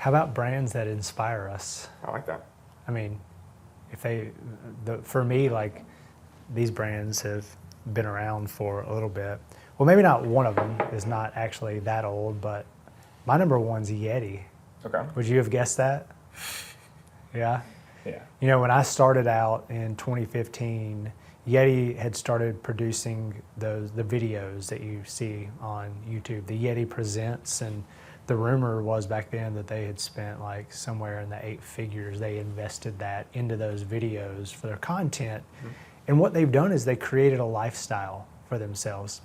How about brands that inspire us? I like that. I mean, for me, like, these brands have been around for a little bit. Well, maybe not one of them is not actually that old, but my number one's Yeti. Okay. Would you have guessed that? Yeah. Yeah. You know, when I started out in 2015, Yeti had started producing the videos that you see on YouTube, the Yeti Presents, and the rumor was back then that they had spent like somewhere in the 8 figures. They invested that into those videos for their content. Mm-hmm. And what they've done is they created a lifestyle for themselves.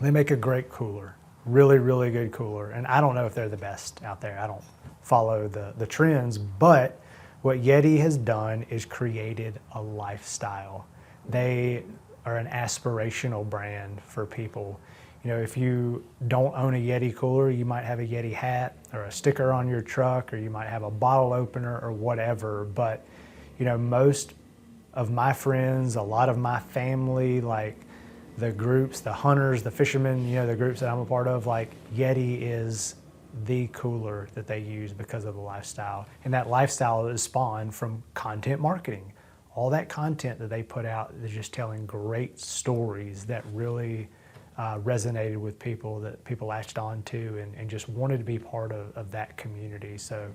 They make a great cooler, really, really good cooler. And I don't know if they're the best out there. I don't follow the trends, but what Yeti has done is created a lifestyle. They are an aspirational brand for people. You know, if you don't own a Yeti cooler, you might have a Yeti hat or a sticker on your truck, or you might have a bottle opener or whatever. But, you know, most of my friends, a lot of my family, like the groups, the hunters, the fishermen, you know, the groups that I'm a part of, like Yeti is the cooler that they use because of the lifestyle. And that lifestyle is spawned from content marketing. All that content that they put out is just telling great stories that really resonated with people, that people latched on to and just wanted to be part of that community. So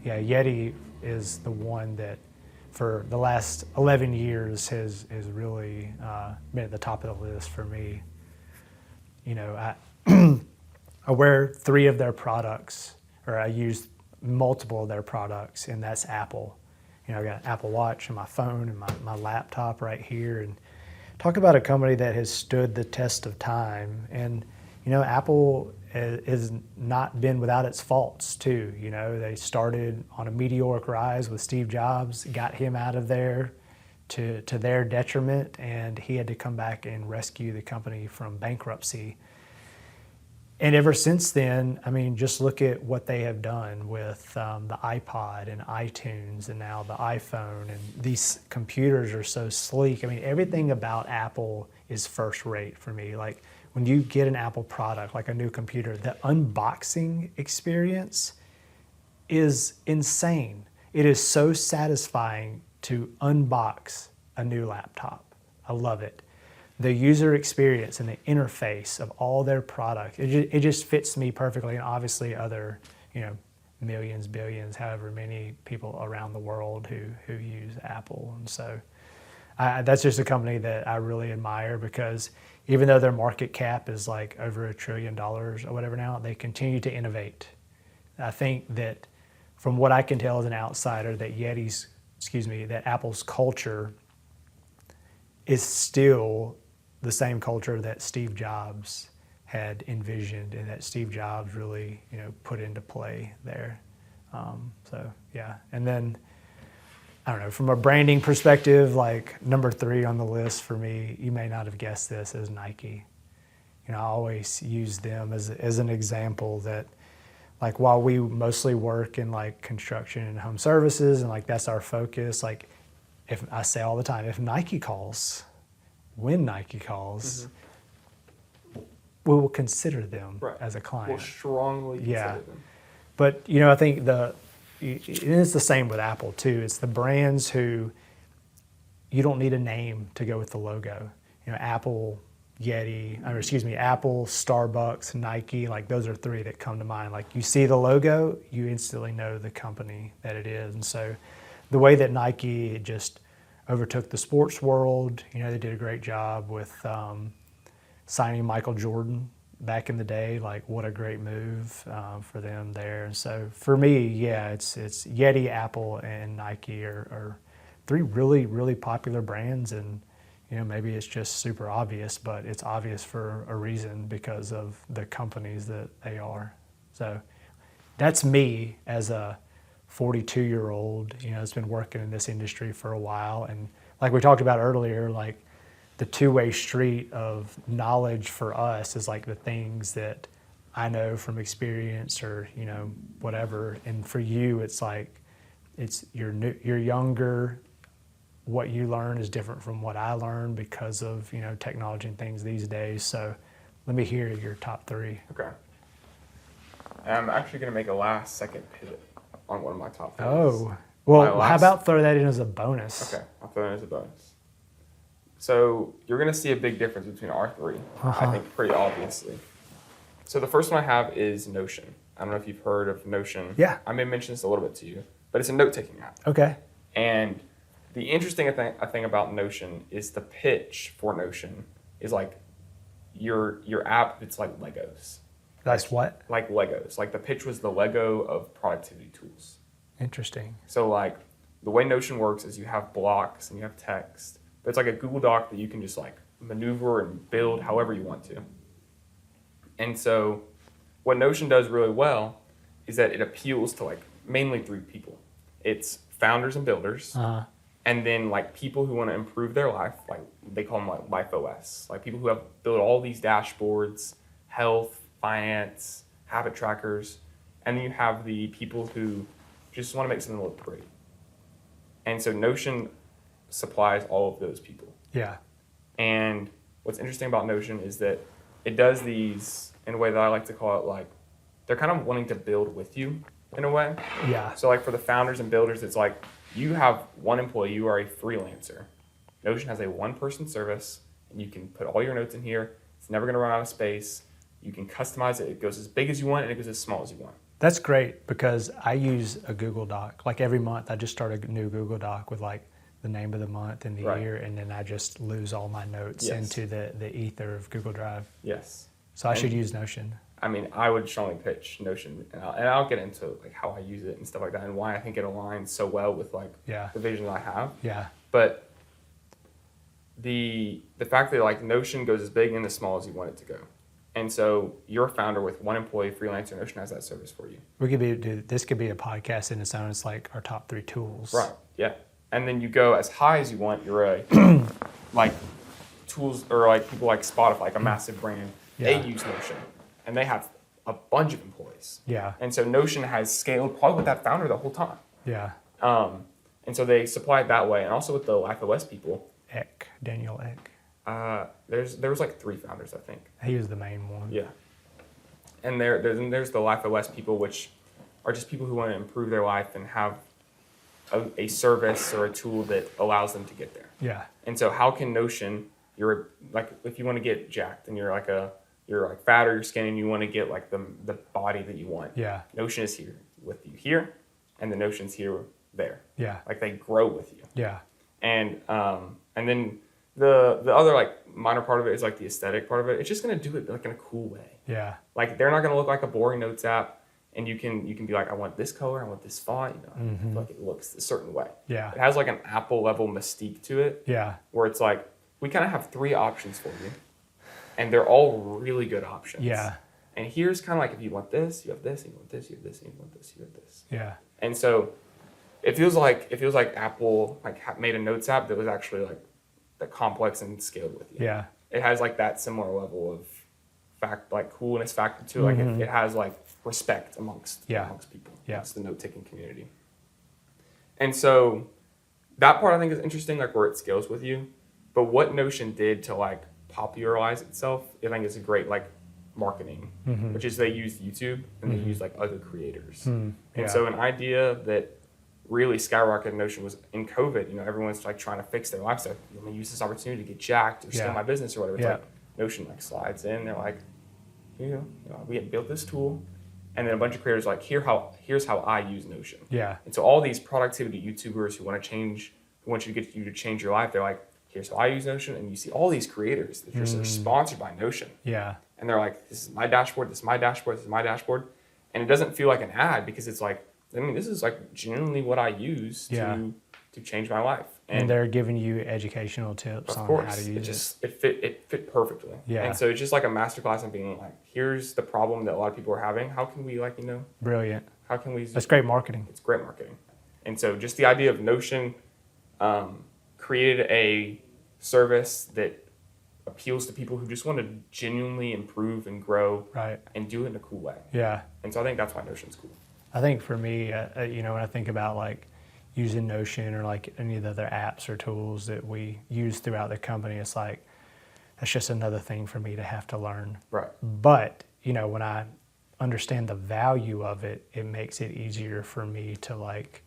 yeah, Yeti is the one that for the last 11 years has really been at the top of the list for me. You know, I wear 3 of their products, or I use multiple of their products, and that's Apple. You know, I got an Apple Watch and my phone and my laptop right here. And talk about a company that has stood the test of time. And, you know, Apple has not been without its faults too. You know, they started on a meteoric rise with Steve Jobs, got him out of there to their detriment, and he had to come back and rescue the company from bankruptcy. And ever since then, I mean, just look at what they have done with the iPod and iTunes and now the iPhone. And these computers are so sleek. I mean, everything about Apple is first rate for me. Like when you get an Apple product, like a new computer, the unboxing experience is insane. It is so satisfying to unbox a new laptop. I love it. The user experience and the interface of all their products, it just fits me perfectly. And obviously other, you know, millions, billions, however many people around the world who use Apple. And so that's just a company that I really admire, because even though their market cap is like over $1 trillion or whatever now, they continue to innovate. I think that from what I can tell as an outsider, that that Apple's culture is still the same culture that Steve Jobs had envisioned and that Steve Jobs really, you know, put into play there. So yeah, and then I don't know, from a branding perspective, like number 3 on the list for me, you may not have guessed this, is Nike. You know, I always use them as an example that, like, while we mostly work in like construction and home services and like that's our focus, like if I say all the time, if Nike calls, when Nike calls, we will consider them as a client. We'll strongly consider them. But, you know, I think it's the same with Apple too. It's the brands who you don't need a name to go with the logo. You know, Apple, Apple, Starbucks, Nike, like those are 3 that come to mind. Like you see the logo, you instantly know the company that it is. And so the way that Nike just overtook the sports world, you know, they did a great job with signing Michael Jordan back in the day. Like what a great move for them there. And so for me, yeah, it's Yeti, Apple, and Nike are 3 really, really popular brands. And, you know, maybe it's just super obvious, but it's obvious for a reason because of the companies that they are. So that's me as a 42-year-old, you know, has been working in this industry for a while. And like we talked about earlier, like the two-way street of knowledge for us is like the things that I know from experience or, you know, whatever. And for you, it's like, you're younger. What you learn is different from what I learned because of, you know, technology and things these days. So let me hear your top 3. Okay. I'm actually going to make a last second pivot. on one of my top 30s. Oh, well, My how last- about throw that in as a bonus? Okay, I'll throw that as a bonus. So you're going to see a big difference between our 3, I think pretty obviously. So the first one I have is Notion. I don't know if you've heard of Notion. Yeah. I may mention this a little bit to you, but it's a note-taking app. Okay. And the interesting thing about Notion is the pitch for Notion is like your app, it's like Legos. That's what? Like Legos. Like the pitch was the Lego of productivity tools. Interesting. So like the way Notion works is you have blocks and you have text, but it's like a Google Doc that you can just like maneuver and build however you want to. And so what Notion does really well is that it appeals to like mainly 3 people. It's founders and builders, and then like people who want to improve their life, like they call them like Life OS, like people who have built all these dashboards, health, finance, habit trackers, and then you have the people who just want to make something look pretty. And so Notion supplies all of those people. Yeah. And what's interesting about Notion is that it does these in a way that I like to call it like, they're kind of wanting to build with you in a way. Yeah. So like for the founders and builders, it's like you have one employee, you are a freelancer. Notion has a 1-person service, and you can put all your notes in here. It's never going to run out of space. You can customize it. It goes as big as you want, and it goes as small as you want. That's great because I use a Google Doc. Like every month, I just start a new Google Doc with like the name of the month and the Right. year, and then I just lose all my notes Yes. into the ether of Google Drive. Yes. So I should use Notion. I mean, I would strongly pitch Notion, and I'll get into like how I use it and stuff like that, and why I think it aligns so well with like Yeah. the vision that I have. Yeah. But the fact that like Notion goes as big and as small as you want it to go, and so you're a founder with 1 employee, freelancer. Notion has that service for you. This could be a podcast in its own. It's like our top 3 tools. Right. Yeah. And then you go as high as you want. You're a like tools or like people like Spotify, like a massive brand. Yeah. They use Notion, and they have a bunch of employees. Yeah. And so Notion has scaled probably with that founder the whole time. Yeah. And so they supply it that way, and also with the Life OS people. Daniel Eck. There was like 3 founders, I think. He was the main one. Yeah. And there's the Life OS people, which are just people who want to improve their life and have a service or a tool that allows them to get there. Yeah. And so how can Notion, you're like, if you want to get jacked and you're like fat or you're skinny and you want to get like the body that you want. Yeah. Notion is here with you here, and the Notion's here there. Yeah. Like they grow with you. Yeah. And then the other like minor part of it is like the aesthetic part of it. It's just gonna do it like in a cool way. Yeah. Like they're not gonna look like a boring notes app, and you can be like, I want this color, I want this font. You know, I feel like it looks a certain way. Yeah. It has like an Apple level mystique to it. Yeah. Where it's like we kind of have 3 options for you, and they're all really good options. Yeah. And here's kind of like if you want this, you have this, and you want this, you have this, and you want this, you have this. Yeah. And so it feels like Apple like made a notes app that was actually like that complex and scaled with you. Yeah. It has like that similar level of coolness factor to it. Like it has like respect amongst people, amongst the note taking community. And so that part I think is interesting, like where it scales with you. But what Notion did to like popularize itself, I think is a great like marketing, which is they use YouTube and they use like other creators. And so an idea that really skyrocketed Notion was in COVID. You know, everyone's like trying to fix their lifestyle. I'm gonna use this opportunity to get jacked or scale my business or whatever. It's like Notion like slides in. They're like, you know, we had built this tool, and then a bunch of creators are like, here's how I use Notion. Yeah. And so all these productivity YouTubers who want you to get you to change your life, they're like, here's how I use Notion, and you see all these creators that are sponsored by Notion. Yeah. And they're like, this is my dashboard, this is my dashboard, this is my dashboard, and it doesn't feel like an ad because it's like, I mean, this is like genuinely what I use to change my life. And they're giving you educational tips on how to use it. It fit perfectly. Yeah. And so it's just like a masterclass in being like, here's the problem that a lot of people are having. How can we Brilliant. how can we? That's great marketing. It's great marketing. And so just the idea of Notion created a service that appeals to people who just want to genuinely improve and grow and do it in a cool way. Yeah. And so I think that's why Notion's cool. I think for me, when I think about like using Notion or like any of the other apps or tools that we use throughout the company, it's like, that's just another thing for me to have to learn. Right. But, when I understand the value of it, it makes it easier for me to like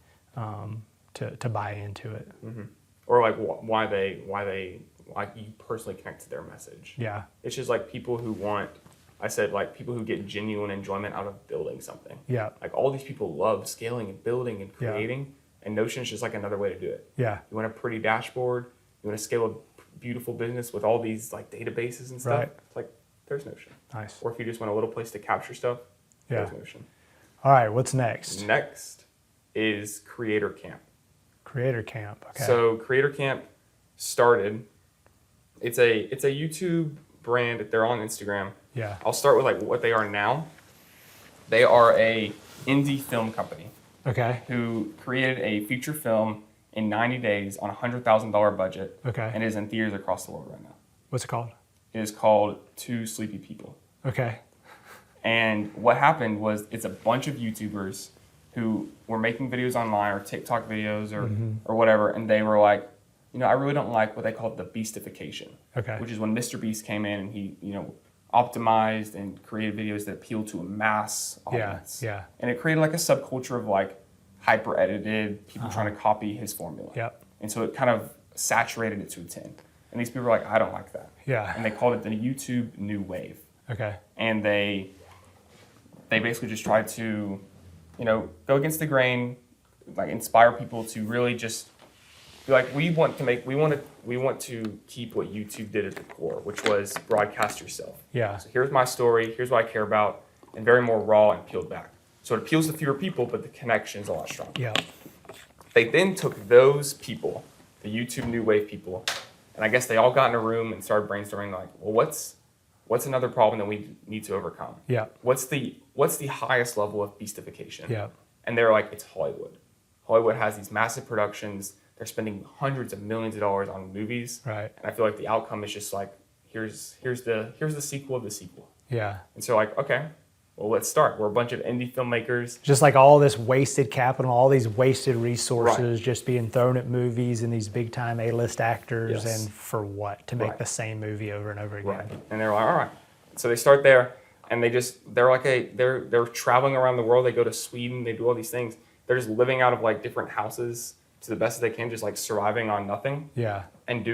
to buy into it. Mm-hmm. Or like why they like you personally connect to their message. Yeah. It's just like people who want, I said like people who get genuine enjoyment out of building something. Yeah. Like all these people love scaling and building and creating, and Notion is just like another way to do it. Yeah. You want a pretty dashboard, you want to scale a beautiful business with all these like databases and stuff. Right. It's like there's Notion. Nice. Or if you just want a little place to capture stuff, there's Notion. All right, what's next? Next is Creator Camp. Creator Camp. Okay. So Creator Camp started. It's a YouTube brand. They're on Instagram. Yeah. I'll start with like what they are now. They are a indie film company. Okay. Who created a feature film in 90 days on a $100,000 budget. Okay. And is in theaters across the world right now. What's it called? It is called Two Sleepy People. Okay. And what happened was it's a bunch of YouTubers who were making videos online or TikTok videos or whatever, and they were like, I really don't like what they call the beastification. Okay. Which is when Mr. Beast came in and he, optimized and created videos that appeal to a mass audience. Yeah. And it created like a subculture of like hyper edited people trying to copy his formula. Yep. And so it kind of saturated it to a 10. And these people were like, I don't like that. Yeah. And they called it the YouTube New Wave. Okay. And they basically just tried to, go against the grain, like inspire people to really just be like, we want to keep what YouTube did at the core, which was broadcast yourself. Yeah. So here's my story, here's what I care about, and very more raw and peeled back. So it appeals to fewer people, but the connection is a lot stronger. Yeah. They then took those people, the YouTube New Wave people, and I guess they all got in a room and started brainstorming like, well, what's another problem that we need to overcome? Yeah. What's the highest level of beastification? Yeah. And they're like, it's Hollywood. Hollywood has these massive productions. They're spending hundreds of millions of dollars on movies. Right. And I feel like the outcome is just like, here's the sequel of the sequel. Yeah. And so like, okay, well, let's start. We're a bunch of indie filmmakers. Just like all this wasted capital, all these wasted resources Right. just being thrown at movies and these big time A-list actors, Yes. and for what? To make Right. the same movie over and over again. Right. And they're like, all right. So they start there, and they're traveling around the world. They go to Sweden. They do all these things. They're just living out of like different houses to the best that they can, just like surviving on nothing. Yeah. And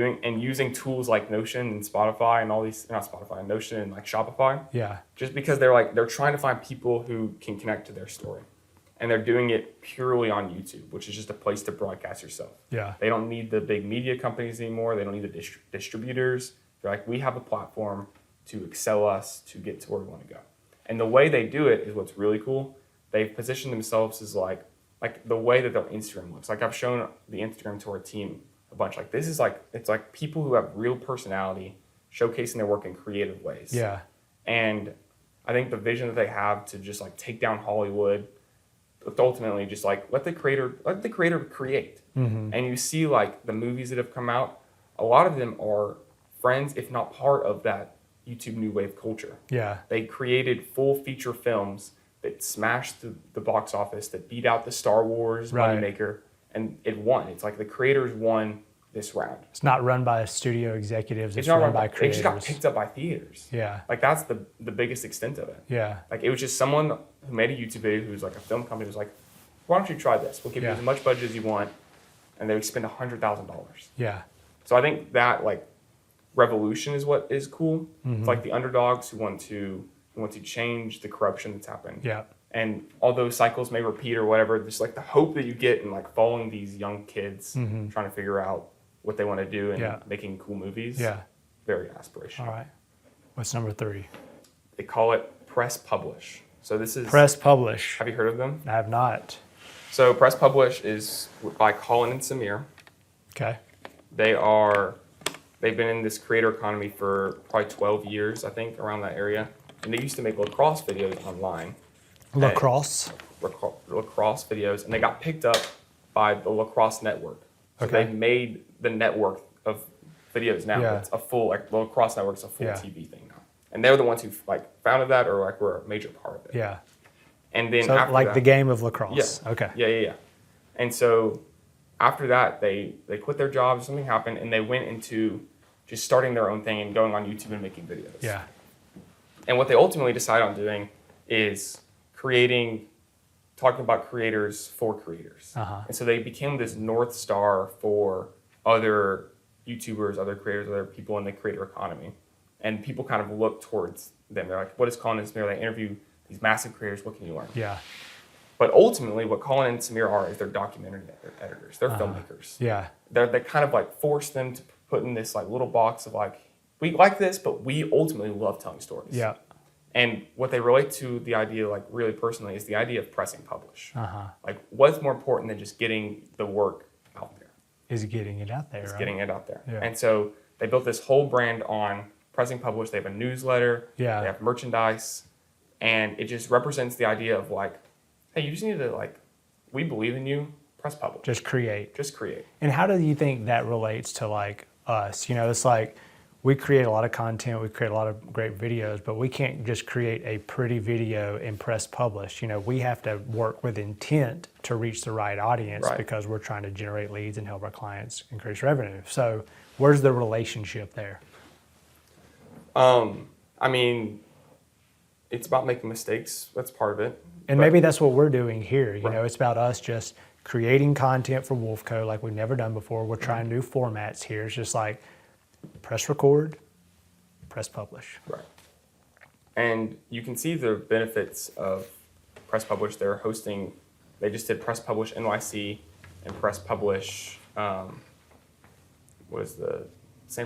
using tools like Notion and Spotify and all these, not Spotify, Notion and like Shopify. Yeah. Just because they're trying to find people who can connect to their story. And they're doing it purely on YouTube, which is just a place to broadcast yourself. Yeah. They don't need the big media companies anymore. They don't need the distributors. They're like, we have a platform to excel us to get to where we want to go. And the way they do it is what's really cool. They've positioned themselves as like the way that their Instagram looks. Like I've shown the Instagram to our team a bunch. Like this is like, it's like people who have real personality showcasing their work in creative ways. Yeah. And I think the vision that they have to just like take down Hollywood, ultimately just like let the creator create. Mm-hmm. And you see like the movies that have come out, a lot of them are friends, if not part of that YouTube New Wave culture. Yeah. They created full feature films that smashed the box office, that beat out the Star Wars Right. moneymaker, and it won. It's like the creators won this round. It's not run by studio executives. It's not run by It creators. just got picked up by theaters. Yeah. Like that's the biggest extent of it. Yeah. Like it was just someone who made a YouTube video who's like a film company was like, why don't you try this? We'll give you Yeah. as much budget as you want, and they would spend $100,000. Yeah. So I think that like revolution is what is cool. Mm-hmm. It's like the underdogs who want to change the corruption that's happened. Yeah. And although cycles may repeat or whatever, there's like the hope that you get in like following these young kids Mm-hmm. trying to figure out what they want to do and Yeah. making cool movies. Yeah. Very aspirational. All right. What's number 3? They call it Press Publish. So this is Press Publish. Have you heard of them? I have not. So Press Publish is by Colin and Samir. Okay. They've been in this creator economy for probably 12 years, I think, around that area. And they used to make lacrosse videos online. Lacrosse. Lacrosse videos, and they got picked up by the Lacrosse Network. So Okay. they've made the network of videos now. Yeah. It's a full, like the Lacrosse Network's a full Yeah. TV thing now. And they're the ones who like founded that or like were a major part of it. Yeah. And then So after like that, the game of lacrosse. Yeah. Okay. Yeah. And so after that, they quit their jobs, something happened, and they went into just starting their own thing and going on YouTube and making videos. Yeah. And what they ultimately decided on doing is talking about creators for creators. And so they became this North Star for other YouTubers, other creators, other people in the creator economy. And people kind of look towards them. They're like, what is Colin and Samir? They interview these massive creators. What can you learn? Yeah. But ultimately, what Colin and Samir are is they're documentary editors. They're filmmakers. Yeah. They kind of like force them to put in this like little box of like, we like this, but we ultimately love telling stories. Yeah. And what they relate to the idea, like really personally, is the idea of pressing publish. Like, what's more important than just getting the work out there? Is getting it out there. It's right? getting it out there. Yeah. And so they built this whole brand on pressing publish. They have a newsletter. Yeah. They have merchandise. And it just represents the idea of like, hey, you just need to like, we believe in you, press publish. Just create. Just create. And how do you think that relates to like us? You know, it's like, we create a lot of content, we create a lot of great videos, but we can't just create a pretty video and press publish. You know, we have to work with intent to reach the right audience because we're trying to generate leads and help our clients increase revenue. So where's the relationship there? I mean, it's about making mistakes. That's part of it. And maybe that's what we're doing here. You know, it's about us just creating content for WolfeCo like we've never done before. We're trying new formats here. It's just like, press record, press publish. Right. And you can see the benefits of press publish. They just did press publish NYC and press publish, San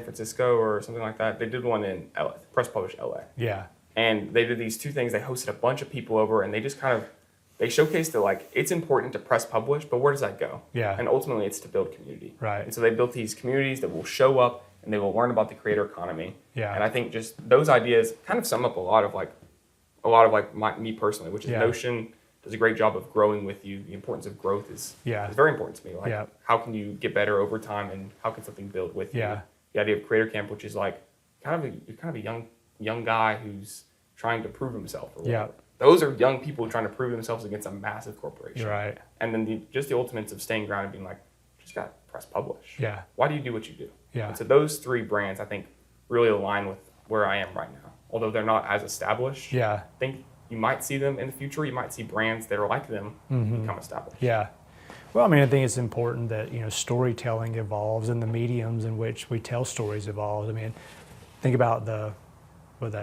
Francisco or something like that. They did one in LA, press publish LA. Yeah. And they did these two things. They hosted a bunch of people over and they just they showcased that like, it's important to press publish, but where does that go? Yeah. And ultimately it's to build community. Right. And so they built these communities that will show up and they will learn about the creator economy. Yeah. And I think just those ideas kind of sum up a lot of me personally, which is Notion does a great job of growing with you. The importance of growth is very important to me. Like how can you get better over time and how can something build with you? The idea of Creator Camp, which is like you're kind of a young guy who's trying to prove himself. Or whatever. Those are young people trying to prove themselves against a massive corporation. Right. And then the ultimates of staying grounded, being like, just got to press publish. Yeah. Why do you do what you do? Yeah. And so those three brands, I think, really align with where I am right now. Although they're not as established. Yeah. I think you might see them in the future. You might see brands that are like them become established. Yeah. Well, I mean, I think it's important that, you know, storytelling evolves and the mediums in which we tell stories evolve. I mean, think about the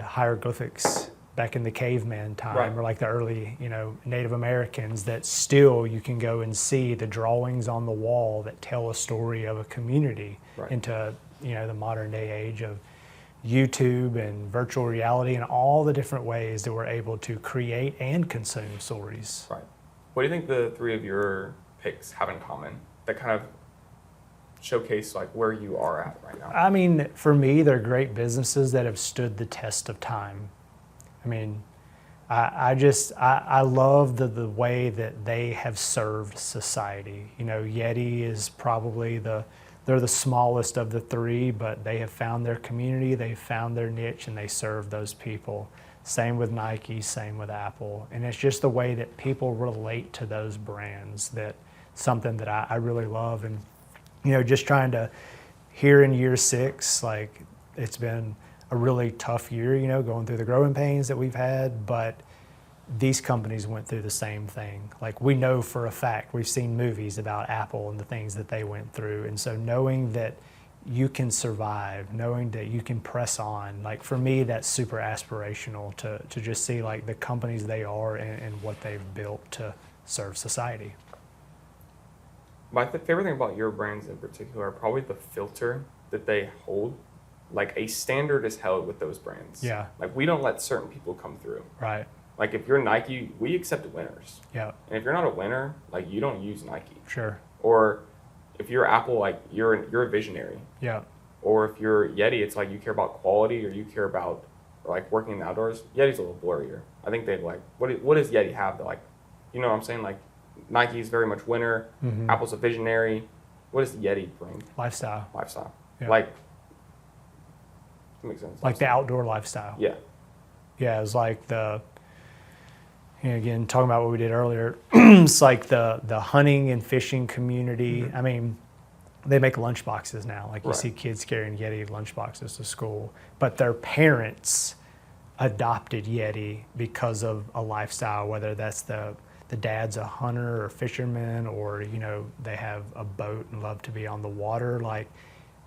hieroglyphics back in the caveman time or like the early, you know, Native Americans that still you can go and see the drawings on the wall that tell a story of a community into, you know, the modern day age of YouTube and virtual reality and all the different ways that we're able to create and consume stories. Right. What do you think the three of your picks have in common that kind of showcase like where you are at right now? I mean, for me, they're great businesses that have stood the test of time. I mean, I love the way that they have served society. You know, Yeti is probably they're the smallest of the three, but they have found their community, they've found their niche, and they serve those people. Same with Nike, same with Apple. And it's just the way that people relate to those brands that something that I really love. And, you know, just trying to, here in year 6, like it's been a really tough year, you know, going through the growing pains that we've had, but these companies went through the same thing. Like we know for a fact, we've seen movies about Apple and the things that they went through. And so knowing that you can survive, knowing that you can press on, like for me, that's super aspirational to just see like the companies they are and what they've built to serve society. My favorite thing about your brands in particular are probably the filter that they hold. Like a standard is held with those brands. Yeah. Like we don't let certain people come through. Right. Like if you're Nike, we accept winners. Yeah. And if you're not a winner, like you don't use Nike. Sure. Or if you're Apple, like you're a visionary. Yeah. Or if you're Yeti, it's like you care about quality or you care about like working in the outdoors. Yeti's a little blurrier. I think they like what does Yeti have that like, you know what I'm saying? Like Nike's very much winner. Mm-hmm. Apple's a visionary. What does Yeti bring? Lifestyle. Yeah. Like. That makes sense. Like the outdoor lifestyle. Yeah. Yeah, it's like again, talking about what we did earlier, it's like the hunting and fishing community. Mm-hmm. I mean, they make lunchboxes now. Like you see kids carrying Yeti lunchboxes to school, but their parents adopted Yeti because of a lifestyle, whether that's the dad's a hunter or fisherman, or, you know, they have a boat and love to be on the water. Like,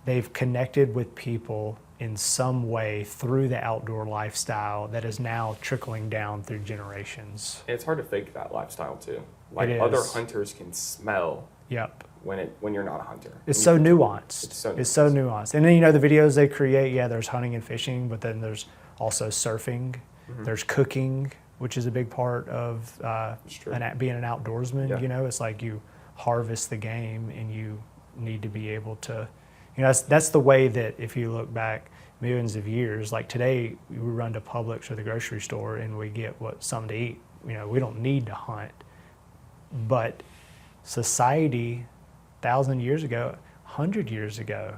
they've connected with people in some way through the outdoor lifestyle that is now trickling down through generations. It's hard to fake that lifestyle too. Like, It is. other hunters can smell Yep. when you're not a hunter. It's so nuanced. It's so nuanced. And then, you know, the videos they create, yeah, there's hunting and fishing, but then there's also surfing. Mm-hmm. There's cooking, which is a big part of being an outdoorsman. Yeah. You know, it's like you harvest the game and you need to be able to, you know, that's the way that if you look back millions of years, like today we run to Publix or the grocery store and we get something to eat. You know, we don't need to hunt. But society 1,000 years ago, 100 years ago,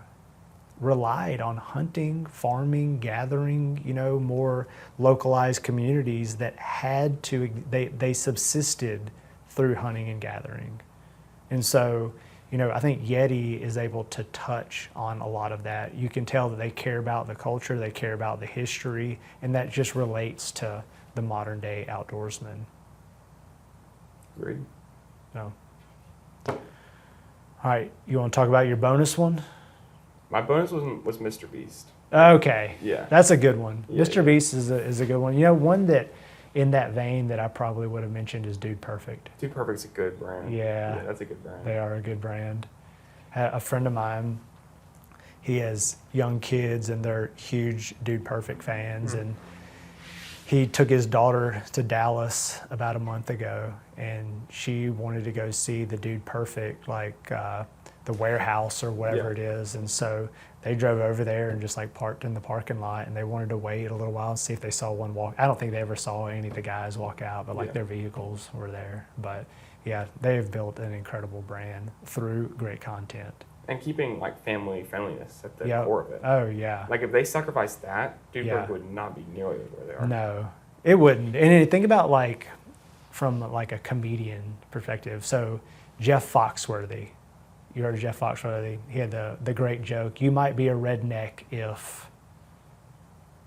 relied on hunting, farming, gathering, you know, more localized communities that had to, they subsisted through hunting and gathering. And so, you know, I think Yeti is able to touch on a lot of that. You can tell that they care about the culture, they care about the history, and that just relates to the modern day outdoorsman. Agreed. So. All right, you want to talk about your bonus one? My bonus was Mr. Beast. Okay. Yeah. That's a good one. Yeah, Mr. Beast is a good one. You know, one that in that vein that I probably would have mentioned is Dude Perfect. Dude Perfect's a good brand. Yeah. That's a good brand. They are a good brand. A friend of mine, he has young kids and they're huge Dude Perfect fans. Mm-hmm. And he took his daughter to Dallas about a month ago, and she wanted to go see the Dude Perfect, like the warehouse or whatever it is. And so they drove over there and just like parked in the parking lot, and they wanted to wait a little while and see if they saw one walk. I don't think they ever saw any of the guys walk out, but like their vehicles were there. But yeah, they've built an incredible brand through great content. And keeping like family friendliness at the core of it. Oh yeah. Like if they sacrificed that, Dude Perfect would not be nearly where they are. No, it wouldn't. And think about like from like a comedian perspective. So Jeff Foxworthy, you heard of Jeff Foxworthy? He had the great joke, "You might be a redneck if..."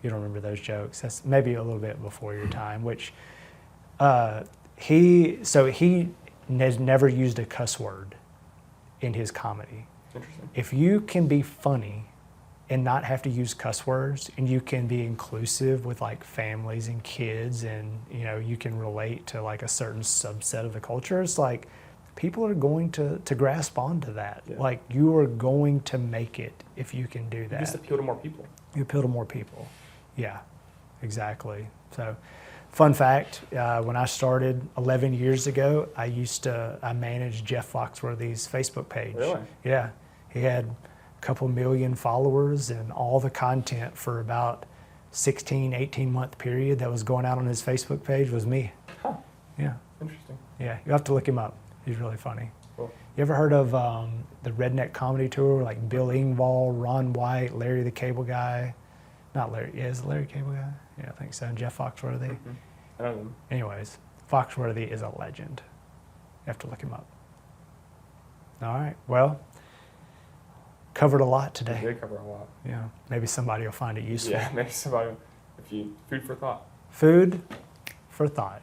You don't remember those jokes? That's maybe a little bit before your time. Which he has never used a cuss word in his comedy. Interesting. If you can be funny and not have to use cuss words, and you can be inclusive with like families and kids, and you know, you can relate to like a certain subset of the culture, it's like people are going to grasp onto that. Yeah. Like you are going to make it if you can do that. You just appeal to more people. You appeal to more people. Yeah, exactly. So fun fact, when I started 11 years ago, I managed Jeff Foxworthy's Facebook page. Really? Yeah. He had a couple million followers, and all the content for about 16, 18-month period that was going out on his Facebook page was me. Huh. Yeah. Interesting. Yeah, you have to look him up. He's really funny. Cool. You ever heard of the Redneck Comedy Tour, like Bill Engvall, Ron White, Larry the Cable Guy? Not Larry, yeah, is it Larry Cable Guy? Yeah, I think so. And Jeff Foxworthy. Mm-hmm. I don't know. Anyways, Foxworthy is a legend. You have to look him up. All right, well, covered a lot today. We did cover a lot. Yeah, maybe somebody will find it useful. Yeah, maybe somebody, food for thought. Food for thought.